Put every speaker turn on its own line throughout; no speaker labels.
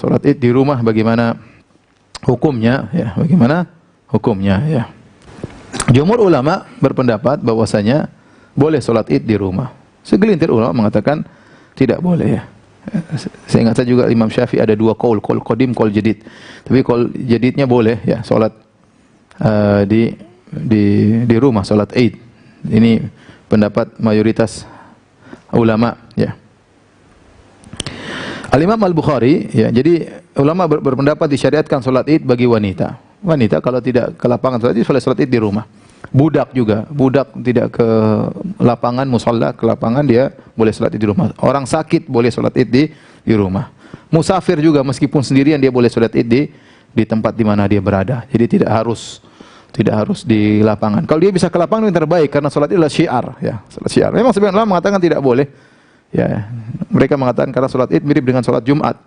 Salat Id di rumah bagaimana hukumnya? Ya, bagaimana hukumnya? Ya. Jumhur ulama berpendapat bahwasanya boleh salat Id di rumah. Segelintir ulama mengatakan tidak boleh ya. Saya ingat juga Imam Syafi'i ada dua qaul qadim, qaul jadid. Tapi qaul jadidnya boleh ya salat di rumah salat Id. Ini pendapat mayoritas ulama ya. Al-Imam Al-Bukhari ya, jadi ulama berpendapat disyariatkan salat Id bagi wanita. Wanita kalau tidak ke lapangan salat Id, boleh salat Id di rumah. Budak juga, budak tidak ke lapangan musalla, ke lapangan dia boleh salat Id di rumah. Orang sakit boleh salat Id di rumah. Musafir juga meskipun sendirian dia boleh salat Id di tempat di mana dia berada. Jadi tidak harus di lapangan. Kalau dia bisa ke lapangan yang terbaik karena salat Id adalah syiar ya, salat syiar. Memang sebagian ulama mengatakan tidak boleh. Ya, mereka mengatakan karena salat Id mirip dengan salat Jumat.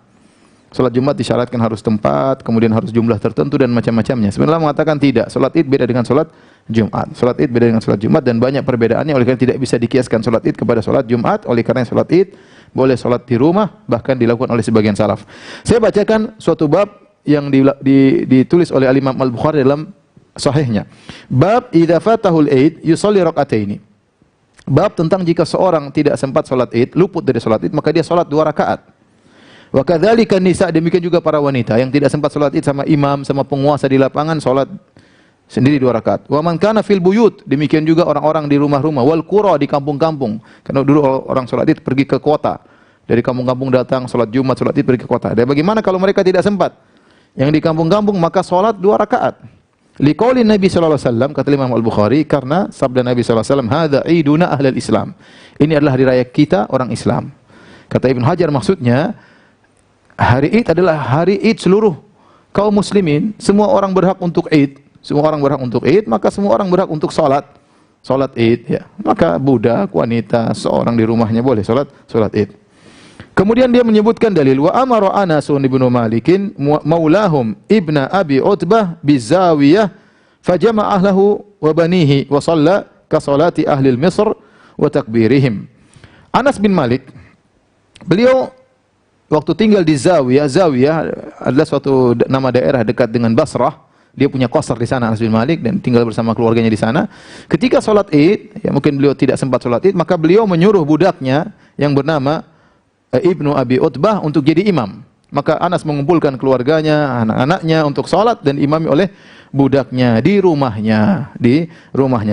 Salat Jumat disyaratkan harus tempat, kemudian harus jumlah tertentu dan macam-macamnya. Sebenarnya mengatakan tidak. Salat Id beda dengan salat Jumat. Salat Id beda dengan salat Jumat dan banyak perbedaannya, oleh karena tidak bisa dikiaskan salat Id kepada salat Jumat. Oleh karena salat Id boleh salat di rumah, bahkan dilakukan oleh sebagian salaf. Saya bacakan suatu bab yang ditulis oleh Al-Imam Al-Bukhari dalam sahihnya. Bab idza fatahul Id yusalli raka'ataini. Bab tentang jika seorang tidak sempat salat Id, luput dari salat Id, maka dia salat 2 rakaat. Wa kadzalika nisa, demikian juga para wanita yang tidak sempat salat Id sama imam, sama penguasa di lapangan, salat sendiri 2 rakaat. Wa man kana fil buyut, demikian juga orang-orang di rumah-rumah, wal qura, di kampung-kampung. Karena dulu orang salat Id pergi ke kota. Dari kampung-kampung datang salat Jumat, salat Id pergi ke kota. Dan bagaimana kalau mereka tidak sempat? Yang di kampung-kampung maka salat 2 rakaat. Liqauli Nabi sallallahu alaihi wasallam, kata Imam Al-Bukhari, karena sabda Nabi sallallahu alaihi wasallam, hadza iduna ahlul Islam. Ini adalah hari raya kita orang Islam. Kata Ibnu Hajar maksudnya hari Id adalah hari Id seluruh kaum muslimin, semua orang berhak untuk Id. Semua orang berhak untuk Id, maka semua orang berhak untuk salat Id ya. Maka budak, wanita, seorang di rumahnya boleh salat Id. Kemudian dia menyebutkan dalil wa amara Anas bin Malikin maulahum ibna Abi Utbah bizawiyah fajama'a ahlahu wa banihi wa shalla ka salati ahli Misr wa takbirihim. Anas bin Malik beliau waktu tinggal di Zawiyah, Zawiyah adalah suatu nama daerah dekat dengan Basrah. Dia punya qasr di sana Anas bin Malik dan tinggal bersama keluarganya di sana. Ketika salat Id, ya mungkin beliau tidak sempat salat Id, maka beliau menyuruh budaknya yang bernama Ibnu Abi Utbah untuk jadi imam. Maka Anas mengumpulkan keluarganya, anak-anaknya untuk salat dan imami oleh budaknya di rumahnya,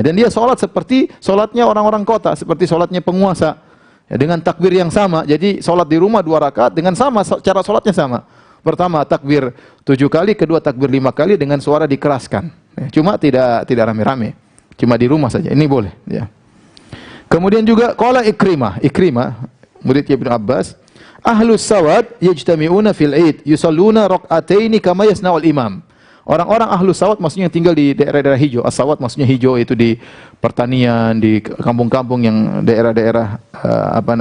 Dan dia salat seperti salatnya orang-orang kota, seperti salatnya penguasa. Ya, dengan takbir yang sama. Jadi salat di rumah 2 rakaat dengan sama, cara salatnya sama. Pertama takbir 7 kali, kedua takbir 5 kali dengan suara dikeraskan. Ya, cuma tidak rame-rame. Cuma di rumah saja. Ini boleh, ya. Kemudian juga qala Ikrimah, murid Ibnu Abbas, ahlus sawad yajtami'una fil Id yusalluna rak'ataini kama yasna'ul imam. Orang-orang ahlus sawad maksudnya yang tinggal di daerah-daerah hijau. As-sawad maksudnya hijau itu di pertanian, di kampung-kampung yang daerah-daerah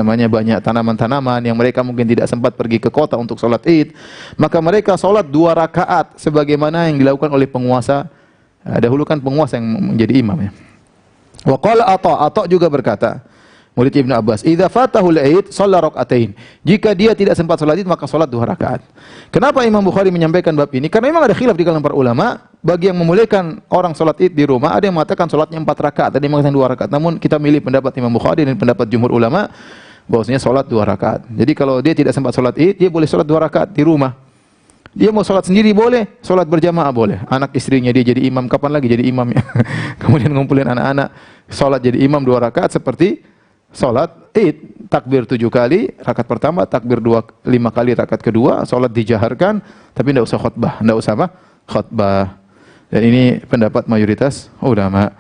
banyak tanaman-tanaman yang mereka mungkin tidak sempat pergi ke kota untuk salat Id. Maka mereka salat 2 rakaat sebagaimana yang dilakukan oleh penguasa. Dahulu kan penguasa yang menjadi imam ya. Wa qala Atha juga berkata, murid Ibnu Abbas, idza fatahul Id shalla rak'atain. Jika dia tidak sempat salat Id maka salat 2 rakaat. Kenapa Imam Bukhari menyampaikan bab ini? Karena memang ada khilaf di kalangan para ulama, bagi yang memuliakan orang salat Id di rumah, ada yang mengatakan salatnya 4 rakaat, ada yang mengatakan 2 rakaat. Namun kita milih pendapat Imam Bukhari dan pendapat jumhur ulama bahwasanya salat 2 rakaat. Jadi kalau dia tidak sempat salat Id, dia boleh salat 2 rakaat di rumah. Dia mau salat sendiri boleh, salat berjamaah boleh. Anak istrinya dia jadi imam, kapan lagi jadi imam ya? Kemudian ngumpulin anak-anak, salat jadi imam 2 rakaat seperti salat Id, takbir 7 kali, rakaat pertama, takbir 5 kali, rakaat kedua, salat dijaharkan, tapi tidak usah khutbah, Dan ini pendapat mayoritas ulama.